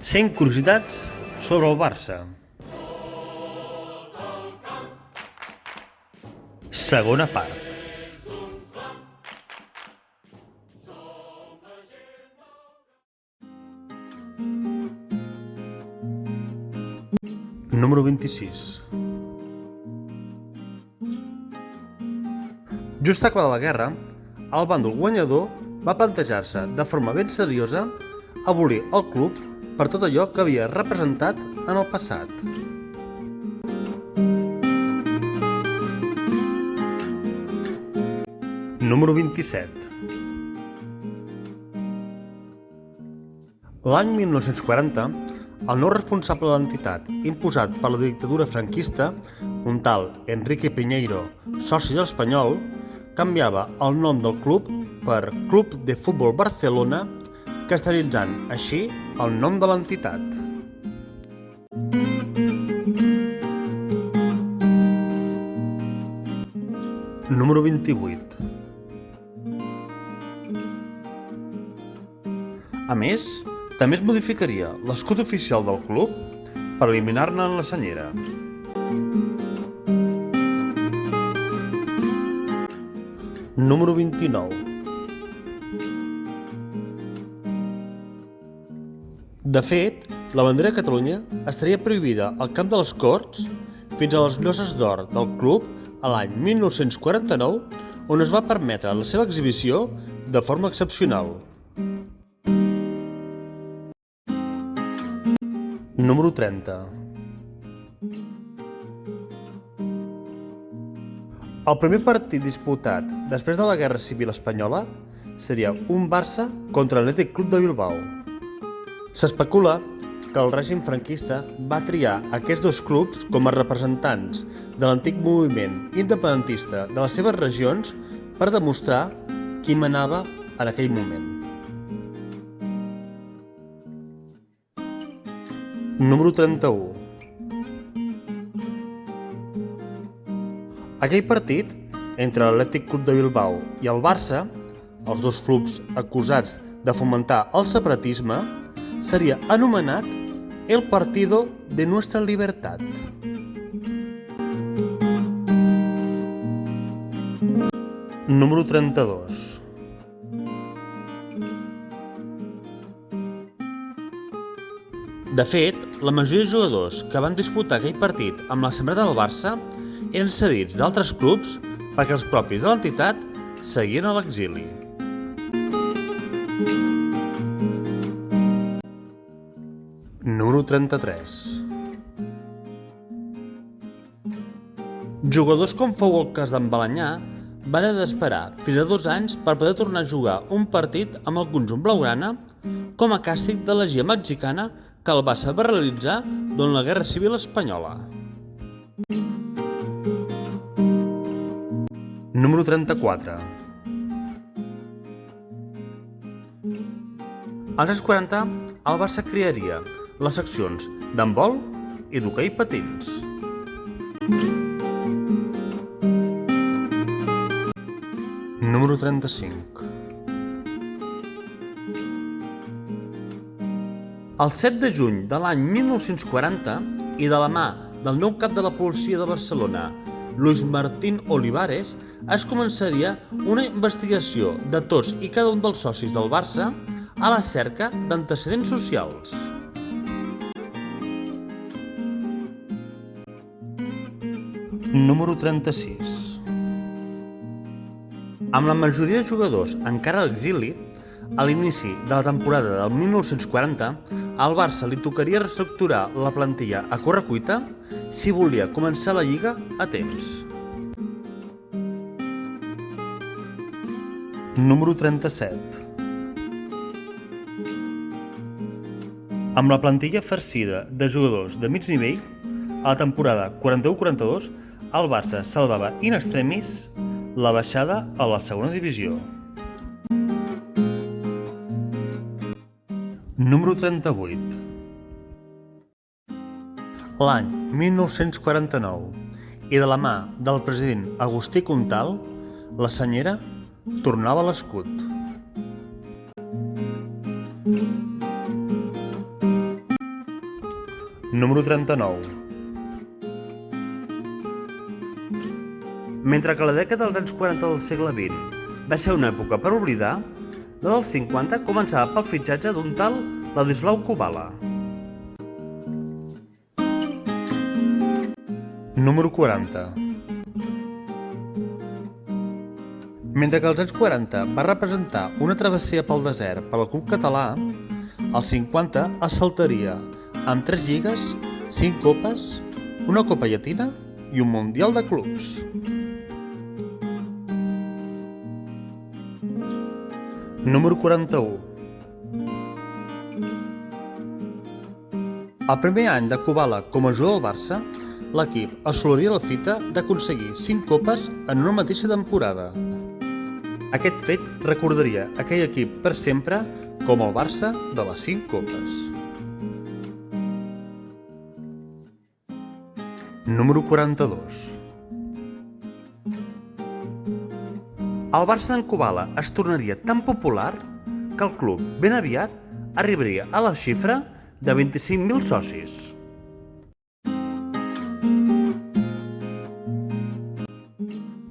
100 curiositats sobre el Barça. Segona part. Número 26. Just acabada la guerra, el bàndol guanyador va plantejar-se de forma ben seriosa abolir el club per tot allò que havia representat en el passat. Número 27. L'any 1940, el nou responsable de l'entitat imposat per la dictadura franquista, un tal Enrique Piñeiro, soci de l'Espanyol, canviava el nom del club per Club de Futbol Barcelona, castellanitzant així el nom de l'entitat. Número 28. A més, també es modificaria l'escut oficial del club per eliminar-ne la senyera. Número 29. De fet, la bandera de Catalunya estaria prohibida al Camp de les Corts fins a les Lloses d'Or del club a l'any 1949, on es va permetre la seva exhibició de forma excepcional. Número 30. El primer partit disputat després de la Guerra Civil Espanyola seria un Barça contra l'Atlètic Club de Bilbao. S'especula que el règim franquista va triar aquests dos clubs com a representants de l'antic moviment independentista de les seves regions per demostrar qui manava en aquell moment. Número 31. Aquell partit, entre l'Atlètic Club de Bilbao i el Barça, els dos clubs acusats de fomentar el separatisme, seria anomenat el Partido de Nuestra Libertad. Número 32. De fet, la majoria de jugadors que van disputar aquell partit amb la samarreta del Barça eren cedits d'altres clubs perquè els propis de l'entitat seguien a l'exili. Número 33. Jugadors com fou el cas d'en Balañà van haver d'esperar fins a 2 anys per poder tornar a jugar un partit amb el conjunt blaugrana com a càstig de la Lliga Mexicana que el Barça va realitzar durant la Guerra Civil Espanyola. Número 34. Als anys 40, el Barça crearia les seccions d'handbol i d'hoquei patins. Número 35. El 7 de juny de l'any 1940 i de la mà del nou cap de la policia de Barcelona, Luis Martín Olivares, es començaria una investigació de tots i cada un dels socis del Barça a la cerca d'antecedents socials. Número 36. Amb la majoria de jugadors encara a l'exili, a l'inici de la temporada del 1940, al Barça li tocaria reestructurar la plantilla a correcuita si volia començar la Lliga a temps. Número 37. Amb la plantilla farcida de jugadors de mig nivell, a la temporada 41-42, el Barça salvava in extremis la baixada a la segona divisió. Número 38. L'any 1949 i de la mà del president Agustí Comtal, la senyera tornava a l'escut. Número 39. Mentre que la dècada dels anys 40 del segle XX va ser una època per oblidar, la dels 50 començava pel fitxatge d'un tal Ladislau Kubala. Número 40. Mentre que als anys 40 va representar una travessia pel desert per al club català, als 50 es saltaria amb 3 lligues, 5 copes, una copa llatina i un mundial de clubs. Número 41. El primer any de Kubala com a jugador del Barça, l'equip assoliria la fita d'aconseguir 5 copes en una mateixa temporada. Aquest fet recordaria aquell equip per sempre com el Barça de les 5 copes. Número 42. El Barça d'en Kubala es tornaria tan popular que el club ben aviat arribaria a la xifra de 25.000 socis.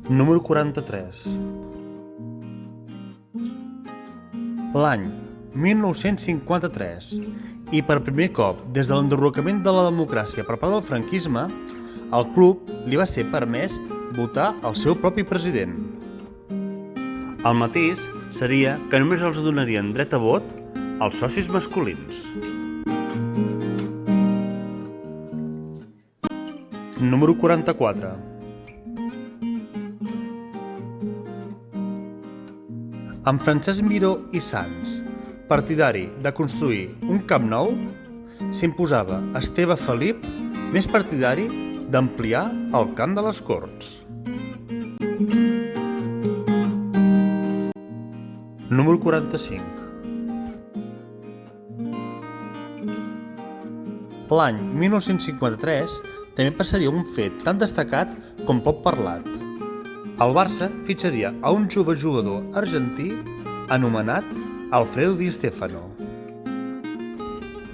Número 43. L'any 1953, i per primer cop des de l'enderrocament de la democràcia per part del franquisme, al club li va ser permès votar el seu propi president. El matís seria que només els donarien dret a vot als socis masculins. Número 44. Amb Francesc Miró i Sans, partidari de construir un camp nou, s'imposava Esteve Felip, més partidari d'ampliar el camp de les Corts. Número 45. L'any 1953 també passaria un fet tan destacat com poc parlat. El Barça fitxaria a un jove jugador argentí anomenat Alfredo Di Stéfano.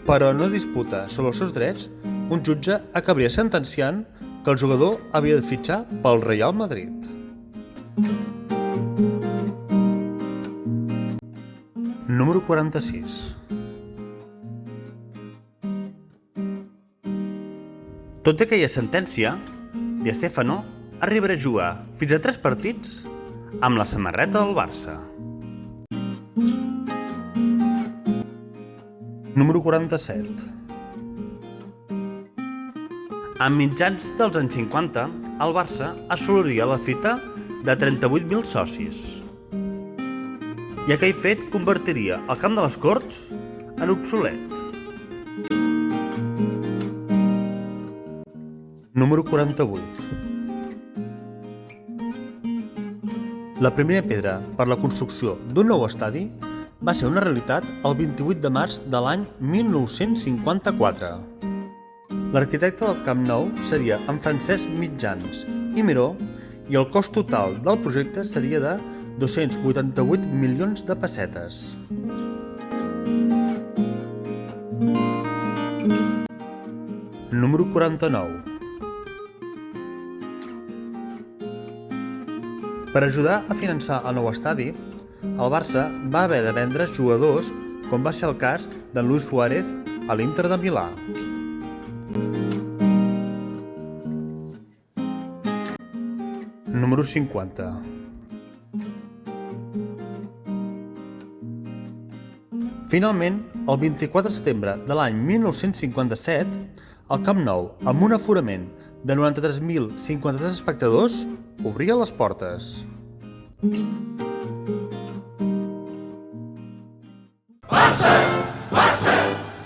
Però en una disputa sobre els seus drets, un jutge acabaria sentenciant que el jugador havia de fitxar pel Real Madrid. Número 46. Tot i aquella sentència, Di Stéfano arribarà a jugar fins a 3 partits amb la samarreta del Barça. Número 47. A mitjans dels anys 50, el Barça assoliria la fita de 38.000 socis. I aquell fet convertiria el camp de les Corts en obsolet. Número 48. La primera pedra per la construcció d'un nou estadi va ser una realitat el 28 de març de l'any 1954. L'arquitecte del Camp Nou seria en Francesc Mitjans i Miró i el cost total del projecte seria de 288 milions de pessetes. Número 49. Per ajudar a finançar el nou estadi, el Barça va haver de vendre jugadors, com va ser el cas de Luis Suárez a l'Inter de Milà. Número 50. Finalment, el 24 de setembre de l'any 1957, el Camp Nou, amb un aforament de 93.053 espectadors, obria les portes. Barça! Barça!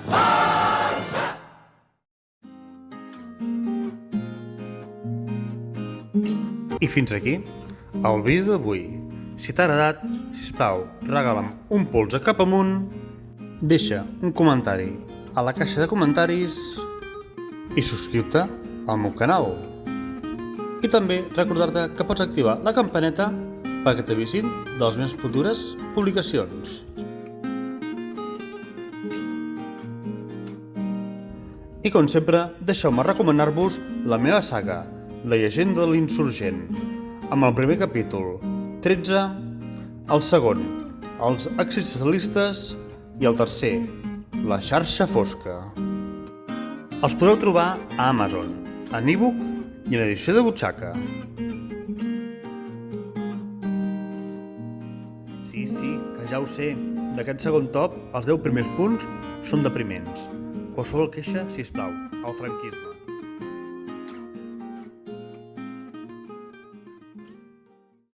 Barça! I fins aquí el vídeo d'avui. Si t'ha agradat, sisplau, regala'm un polze cap amunt, deixa un comentari a la caixa de comentaris i subscriu-te al meu canal. I també recordar-te que pots activar la campaneta perquè t'avisin de les meves futures publicacions. I com sempre, deixeu-me recomanar-vos la meva saga, La llegenda de l'insurgent, amb el primer capítol, 13, el segon, els existencialistes i el tercer, la xarxa fosca. Els podeu trobar a Amazon, en e-book i en edició de butxaca. Sí, que ja ho sé, d'aquest segon top, els 10 primers punts són depriments. Qualsevol queixa, sisplau, al franquisme.